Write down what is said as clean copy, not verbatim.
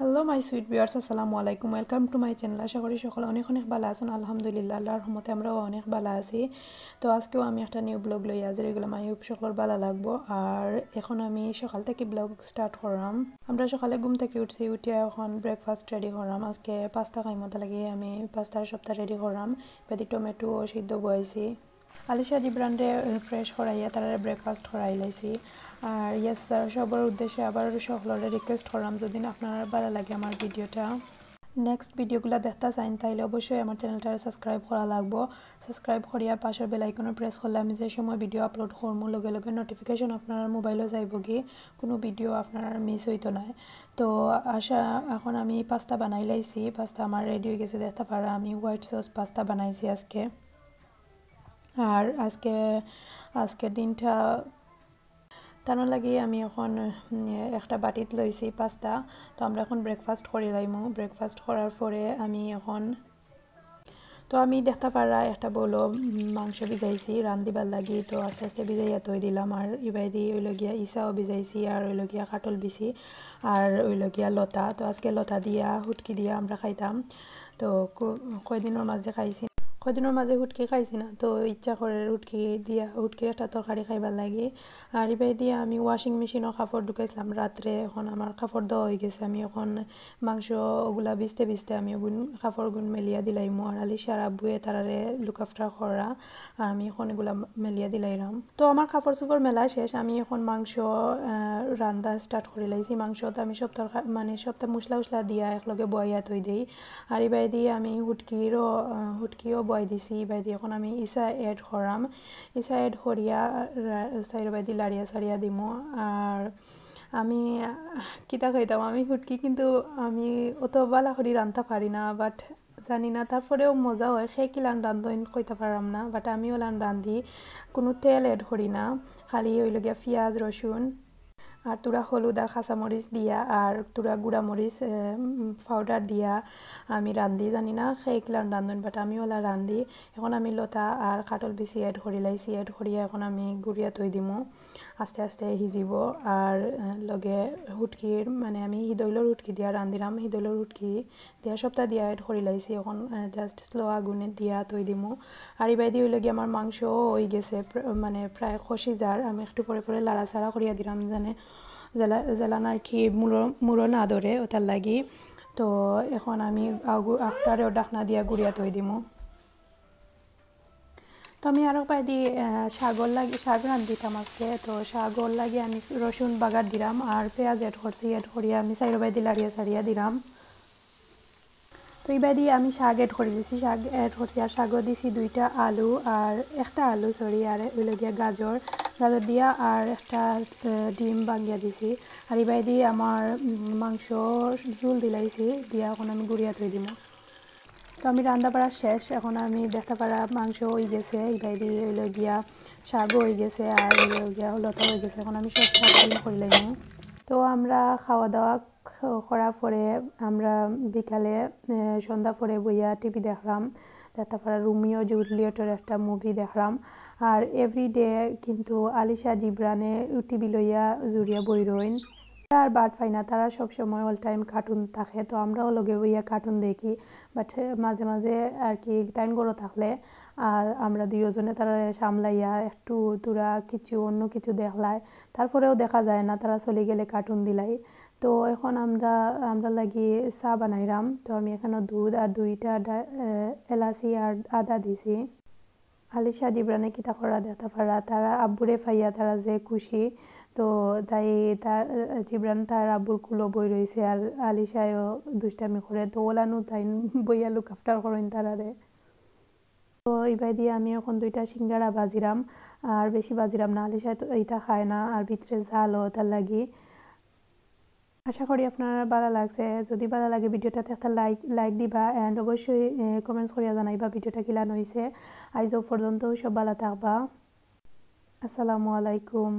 Hello my sweet viewers, আসসালামু আলাইকুম। Welcome to my channel. আশা করি সকলে অনেক অনেক ভালো আছেন। আলহামদুলিল্লাহ, আল্লাহর রহমতে আমরাও অনেক ভালো আছি। তো আজকেও আমি একটা নিউ ব্লগ লই আজ এগুলো মাই সকলের ভালো লাগবো। আর এখন আমি সকাল থেকে ব্লগ স্টার্ট করলাম। আমরা সকালে ঘুম থেকে উঠিয়া এখন ব্রেকফাস্ট রেডি করলাম। আজকে পাস্তা খাইমতো লাগে, আমি পাস্তার সপ্তাহ রেডি করলাম। পেদি টমেটো ও সিদ্ধ বয়েছি। আলিশা জিব্রানরে ফ্রেশ করাইয়া তারা ব্রেকফাস্ট করাই লাইছি। আর ইয়েস স্যার, সবার উদ্দেশ্যে আবার সকলরে রিকোয়েস্ট করলাম যদি আপনার ভালো লাগে আমার ভিডিওটা, নেক্সট ভিডিওগুলো দেখতে চাইন তাইলে অবশ্যই আমার চ্যানেলটা সাবস্ক্রাইব করা লাগবো। সাবস্ক্রাইব করিয়া পাশের বেল আইকনে প্রেস করলে আমি যে সময় ভিডিও আপলোড করবো লগে লগে নোটিফিকেশন আপনার মোবাইলও যাইব কি, কোনো ভিডিও আপনার মিস হইতো না। তো এখন আমি পাস্তা বানাই লাইছি। পাস্তা আমার রেডি হয়ে গেছে, দেখতে পারা আমি হোয়াইট সস পাস্তা বানাইছি আজকে। আর আজকের দিনটা তার লাগে আমি এখন একটা বাটিত লইছি পাস্তা। তো আমরা এখন ব্রেকফাস্ট করি লাইমু। ব্রেকফাস্ট করার পরে আমি দেখতে পারা একটা বলো মাংস ভিজাইছি রান্দিবার লাগি। তো আস্তে আস্তে ভিজাইয়া তৈ দিলাম। আর ইবাইদি ওইলগিয়া ইসাও ভিজাইছি, আর ওইলগিয়া কাটল বিছি, আর ওইলগিয়া লতা। তো আজকে লতা দিয়া হুটকি দিয়া আমরা খাইতাম। তো কয়দিনের মাঝে হুটকি খাইছি না, তো ইচ্ছা করে হুটকির একটা তরকারি খাইবার লাগে। আর এবার দিয়ে আমি ওয়াশিং মেশিনও কাপড় ঢুকাইছিলাম রাত্রে। এখন আমার কাপড় দেওয়া হয়ে গেছে। আমি এখন মাংস ওগুলা ভিজতে আমি কাপড়গুন মেলিয়া দিলাইমু। আর আলিশার আব্বুয়ে তারারে লুক আফটার করা, আর আমি এখন এগুলা মেলিয়া দিলাইরাম। তো আমার কাপড় চোপড় মেলা শেষ। আমি এখন মাংস রান্দা স্টার্ট করে লাইছি। মাংসতে আমি সব সবটা মশলা দিয়া একলগে বয়াত হয়ে দিই। আর এবার দিয়ে আমি হুটকিও বয় দিছি। এবার দিয়ে এখন আমি ইসা এড করাম। ইসা এড করিয়া সাইড বাই দিয়ে লাড়িয়া সারিয়া দিমো। আর আমি কিতা খাইতাম, আমি হুটকি কিন্তু আমি অত বালা করি রান্ধতে পারি না, বাট জানি না তারপরেও মজা হয়। সেই কিলান রান্ধন কইতে পারাম না, বাট আমি ওলান রান্ধি। কোনো তেল এড করি না, খালি ওইলগিয়া পেঁয়াজ রসুন আর তুরা হলুদ আর কাঁচামরিচ দিয়া আর তুরা গুঁড়ামরিচ পাউডার দিয়া আমি রান্ধি। জানি না সেইগুলান রান্ধন, বাট আমি ওলা রান্ধি। এখন আমি লতা আর কাটল বিচি এড করি লাইছি। এড করিয়া এখন আমি গুড়িয়া থৈ দিমো, আস্তে আস্তে সিজিব। আর লগে হুটকির আমি হিদৈলর হুটকি দিয়া রান্ধিলাম। হিদৈলর হুটকি দিয়া সপ্তাহ দিয়া এড করি লাইছি। এখন জাস্ট স্লো আগুনে দিয়া থৈ দিমো। আর ইবাই দিয়ে ওই লগে আমার মাংসও হয়ে গেছে, প্রায় খসি যার। আমি একটু পরে পরে লাড়াচাড়া করিয়া দিলাম, জানে জ্বালান আর কি মুড়ো না ধরে ওটার লাগি। তো এখন আমি আখটারেও ডাকনা দিয়া গুড়িয়া থৈ দিমু। তো আমি আরও পাই দি শাক রান্ধিতাম আজকে। তো শাকর লাগে আমি রসুন বাগার দিলাম আর পেঁয়াজ এড করিয়া আমি সাইড বাই দিয়ে লাড়িয়া সারিয়া দিলাম। তো এইবার দিয়ে আমি শাক এড করে দিছি, শাক এড করছি। আর শাকও দিছি 2টা আলু আর একটা আলু আর ওইলগিয়া গাজর দিয়া আর একটা ডিম ভাঙ্গিয়া দিছি। আর এইবার দিয়ে আমার মাংস ঝোল দিলাইছি দিয়া এখন আমি গুড়িয়া থৈ দিমু। তো আমি রান্না বাড়া শেষ। এখন আমি দেখতে পারা মাংস হয়ে গেছে, এইবার দিয়ে ওইলগিয়া শাকও হয়ে গেছে আর ওইলগিয়া লতা হয়ে গেছে। এখন আমি সব ক্লিন করে লাইমু। তো আমরা খাওয়া দাওয়া করার পরে আমরা বিকালে সন্ধ্যা পরে বইয়া টিভি দেখলাম। তারপরে রোমিও জুলিয়েটের একটা মুভি দেখলাম। আর এভরিডে কিন্তু আলিশা জিব্রানে টিভি লইয়া জুড়িয়া বই রইন আর বাদ পাই না। তারা সবসময় অল টাইম কার্টুন থাকে, তো আমরাও লগে বইয়া কার্টুন দেখি। বাট মাঝে মাঝে আর কি টাইম গড়ো থাকলে আর আমরা দুজনে তারা সামলাইয়া একটু তোরা অন্য কিছু দেখলায়, তারপরেও দেখা যায় না, তারা চলে গেলে কার্টুন দিলাই। তো এখন আমরা লাগি চা বানাইলাম। তো আমি এখানে দুধ আর 2টা এলাচি আর আদা দিছি। আলিশা জিব্রানে কিতা করা দেখতে পারা, তারা আব্বুরে ফাইয়া তারা যে খুশি। তো তাই তার জিব্রান তার আব্বুর কুলো বই রয়েছে আর আলিশায়ও দুষ্টামি করে। তো ওলানো তাই বইয়া লুক আফটার করেন তারারে। তো এইবার দিয়ে আমি এখন 2টা সিঙ্গারা বাজিরাম, আর বেশি বাজিরাম না। আলিশা তো এইটা খায় না আর ভিতরে ঝালও তার লাগি। আশা করি আপনার ভালো লাগছে। যদি ভালো লাগে ভিডিওটাতে একটা লাইক দিবা অ্যান্ড অবশ্যই কমেন্টস করিয়া জানাইবা ভিডিওটা কিলান হয়েছে। আইজ পর্যন্ত সব ভালো থাকবা। আসসালামু আলাইকুম।